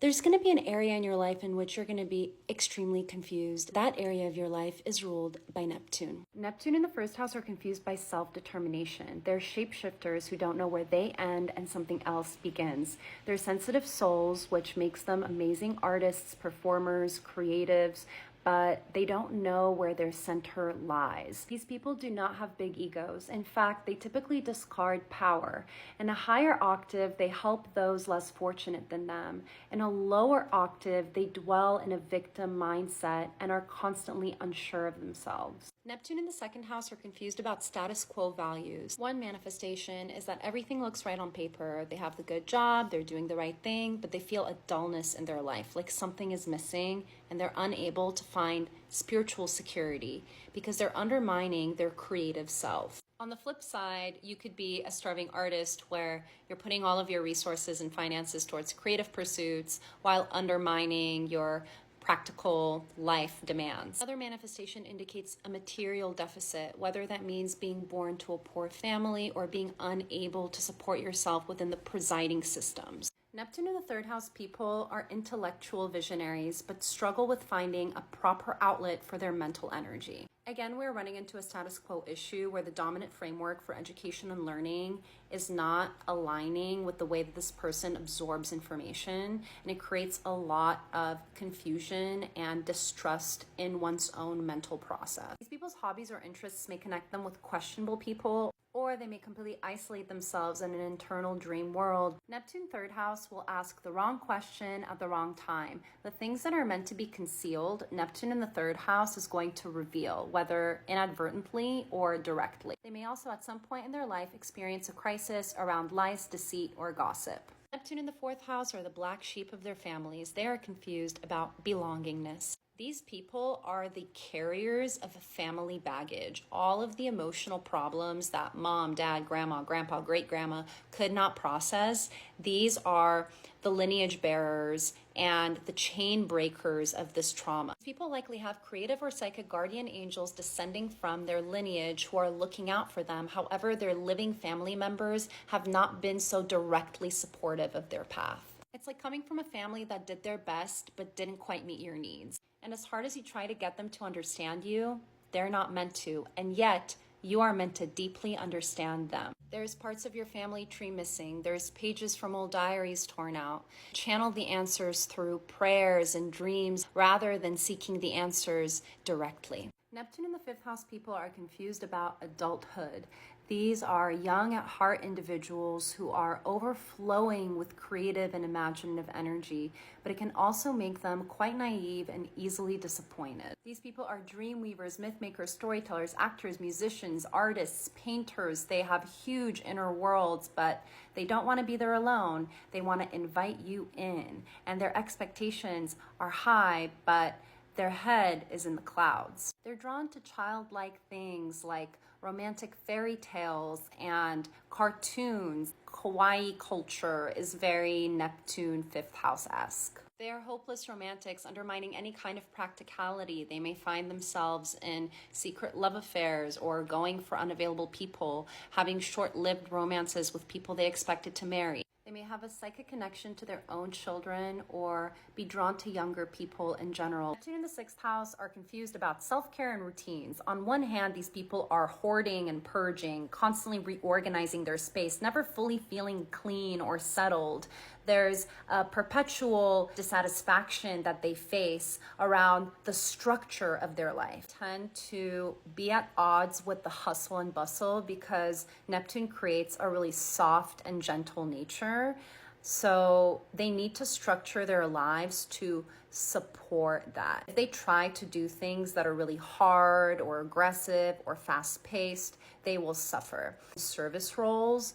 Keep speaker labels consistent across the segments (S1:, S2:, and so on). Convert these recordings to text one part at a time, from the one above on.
S1: There's going to be an area in your life in which you're going to be extremely confused. That area of your life is ruled by Neptune. Neptune in the first house are confused by self-determination. They're shapeshifters who don't know where they end and something else begins. They're sensitive souls, which makes them amazing artists, performers, creatives, but they don't know where their center lies. These people do not have big egos. In fact, they typically discard power. In a higher octave, they help those less fortunate than them. In a lower octave, they dwell in a victim mindset and are constantly unsure of themselves. Neptune in the second house are confused about status quo values. One manifestation is that everything looks right on paper. They have the good job, they're doing the right thing, but they feel a dullness in their life, like something is missing, and they're unable to find spiritual security because they're undermining their creative self. On the flip side, you could be a starving artist where you're putting all of your resources and finances towards creative pursuits while undermining your practical life demands. Other manifestation indicates a material deficit, whether that means being born to a poor family or being unable to support yourself within the presiding systems. Neptune in the third house people are intellectual visionaries, but struggle with finding a proper outlet for their mental energy. Again, we're running into a status quo issue where the dominant framework for education and learning is not aligning with the way that this person absorbs information, and it creates a lot of confusion and distrust in one's own mental process. These people's hobbies or interests may connect them with questionable people, or they may completely isolate themselves in an internal dream world. Neptune third house will ask the wrong question at the wrong time. The things that are meant to be concealed, Neptune in the third house is going to reveal, whether inadvertently or directly. They may also at some point in their life experience a crisis around lies, deceit, or gossip. Neptune in the fourth house are the black sheep of their families. They are confused about belongingness. These people are the carriers of family baggage. All of the emotional problems that mom, dad, grandma, grandpa, great-grandma could not process, these are the lineage bearers and the chain breakers of this trauma. People likely have creative or psychic guardian angels descending from their lineage who are looking out for them. However, their living family members have not been so directly supportive of their path. It's like coming from a family that did their best but didn't quite meet your needs. And as hard as you try to get them to understand you, they're not meant to. And yet, you are meant to deeply understand them. There's parts of your family tree missing. There's pages from old diaries torn out. Channel the answers through prayers and dreams rather than seeking the answers directly. Neptune in the fifth house people are confused about adulthood. These are young at heart individuals who are overflowing with creative and imaginative energy, but it can also make them quite naive and easily disappointed. These people are dream weavers, myth makers, storytellers, actors, musicians, artists, painters. They have huge inner worlds, but they don't want to be there alone. They want to invite you in, and their expectations are high, but their head is in the clouds. They're drawn to childlike things like romantic fairy tales and cartoons. Kawaii culture is very Neptune fifth house-esque. They are hopeless romantics, undermining any kind of practicality. They may find themselves in secret love affairs or going for unavailable people, having short-lived romances with people they expected to marry. They may have a psychic connection to their own children or be drawn to younger people in general. Neptune in the sixth house are confused about self-care and routines. On one hand, these people are hoarding and purging, constantly reorganizing their space, never fully feeling clean or settled. There's a perpetual dissatisfaction that they face around the structure of their life. Tend to be at odds with the hustle and bustle because Neptune creates a really soft and gentle nature. So they need to structure their lives to support that. If they try to do things that are really hard or aggressive or fast-paced, they will suffer. Service roles,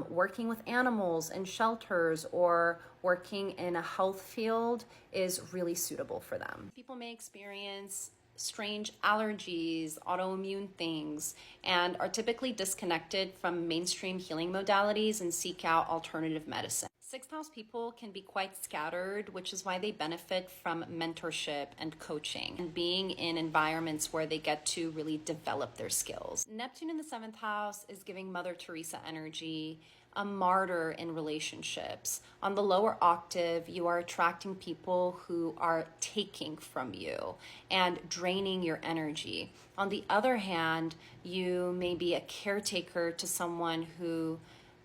S1: working with animals in shelters or working in a health field is really suitable for them. People may experience strange allergies, autoimmune things, and are typically disconnected from mainstream healing modalities and seek out alternative medicine. Sixth house people can be quite scattered, which is why they benefit from mentorship and coaching and being in environments where they get to really develop their skills. Neptune in the seventh house is giving Mother Teresa energy. a martyr in relationships. On the lower octave, you are attracting people who are taking from you and draining your energy. On the other hand, you may be a caretaker to someone who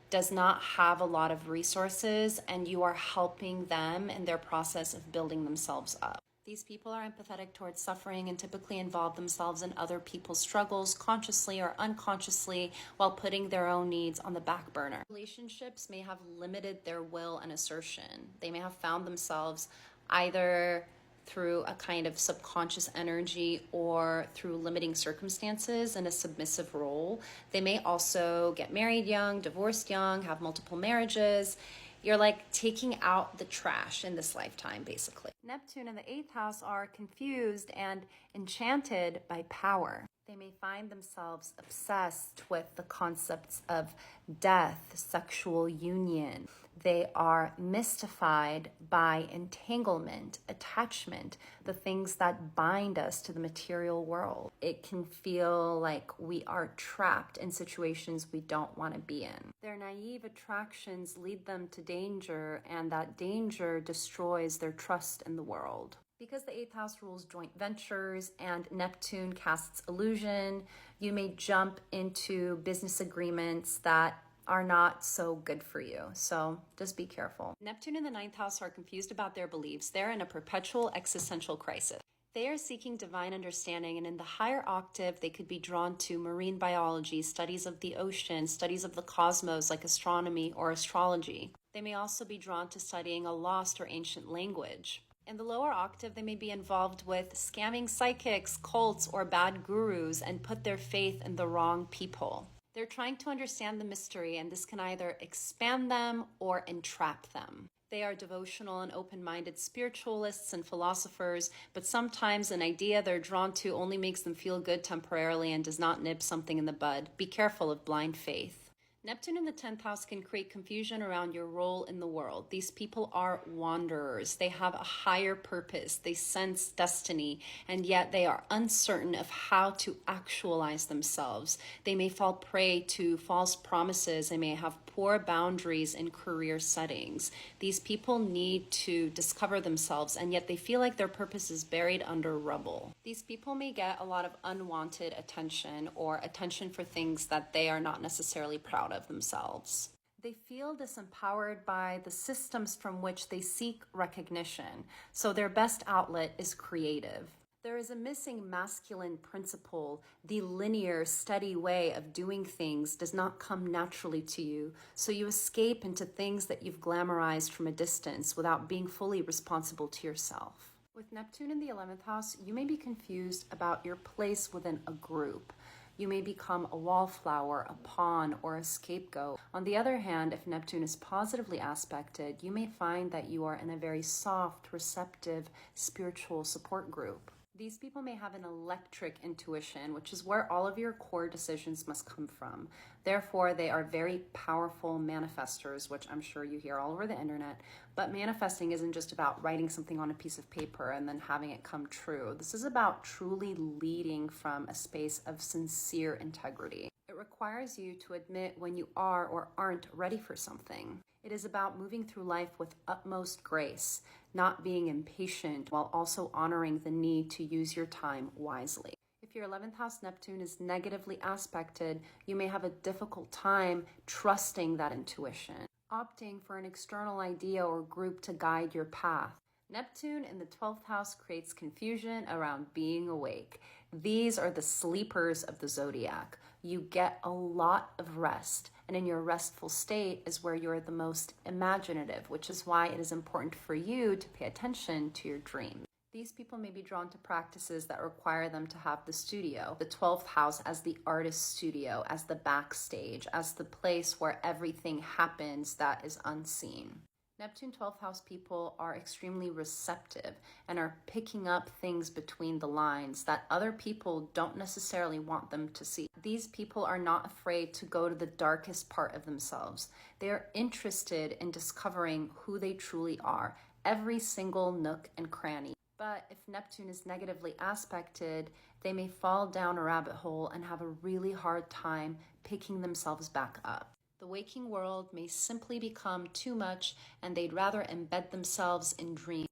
S1: does not have a lot of resources, and you are helping them in their process of building themselves up. These people are empathetic towards suffering and typically involve themselves in other people's struggles consciously or unconsciously while putting their own needs on the back burner. Relationships may have limited their will and assertion. They may have found themselves either through a kind of subconscious energy or through limiting circumstances in a submissive role. They may also get married young, divorced young, have multiple marriages. You're like taking out the trash in this lifetime, basically. Neptune in the 8th house are confused and enchanted by power. They may find themselves obsessed with the concepts of death, sexual union. They are mystified by entanglement, attachment, the things that bind us to the material world. It can feel like we are trapped in situations we don't want to be in. Their naive attractions lead them to danger, and that danger destroys their trust in the world. Because the 8th house rules joint ventures and Neptune casts illusion, you may jump into business agreements that are not so good for you. So just be careful. Neptune in the 9th house are confused about their beliefs. They're in a perpetual existential crisis. They are seeking divine understanding, and in the higher octave, they could be drawn to marine biology, studies of the ocean, studies of the cosmos like astronomy or astrology. They may also be drawn to studying a lost or ancient language. In the lower octave, they may be involved with scamming psychics, cults, or bad gurus and put their faith in the wrong people. They're trying to understand the mystery, and this can either expand them or entrap them. They are devotional and open-minded spiritualists and philosophers, but sometimes an idea they're drawn to only makes them feel good temporarily and does not nip something in the bud. Be careful of blind faith. Neptune in the 10th house can create confusion around your role in the world. These people are wanderers. They have a higher purpose. They sense destiny, and yet they are uncertain of how to actualize themselves. They may fall prey to false promises and may have poor boundaries in career settings. These people need to discover themselves, and yet they feel like their purpose is buried under rubble. These people may get a lot of unwanted attention or attention for things that they are not necessarily proud of themselves. They feel disempowered by the systems from which they seek recognition, so their best outlet is creative. There is a missing masculine principle. The linear, steady way of doing things does not come naturally to you, so you escape into things that you've glamorized from a distance without being fully responsible to yourself. With Neptune in the 11th house, you may be confused about your place within a group. You may become a wallflower, a pawn, or a scapegoat. On the other hand, if Neptune is positively aspected, you may find that you are in a very soft, receptive, spiritual support group. These people may have an electric intuition, which is where all of your core decisions must come from. Therefore, they are very powerful manifestors, which I'm sure you hear all over the internet. But manifesting isn't just about writing something on a piece of paper and then having it come true. This is about truly leading from a space of sincere integrity. It requires you to admit when you are or aren't ready for something. It is about moving through life with utmost grace, not being impatient, while also honoring the need to use your time wisely. If your 11th house Neptune is negatively aspected, you may have a difficult time trusting that intuition, opting for an external idea or group to guide your path. Neptune in the 12th house creates confusion around being awake. These are the sleepers of the zodiac. You get a lot of rest, and in your restful state is where you're the most imaginative, which is why it is important for you to pay attention to your dreams. These people may be drawn to practices that require them to have the studio, the 12th house as the artist's studio, as the backstage, as the place where everything happens that is unseen. Neptune 12th house people are extremely receptive and are picking up things between the lines that other people don't necessarily want them to see. These people are not afraid to go to the darkest part of themselves. They are interested in discovering who they truly are, every single nook and cranny. But if Neptune is negatively aspected, they may fall down a rabbit hole and have a really hard time picking themselves back up. The waking world may simply become too much, and they'd rather embed themselves in dreams.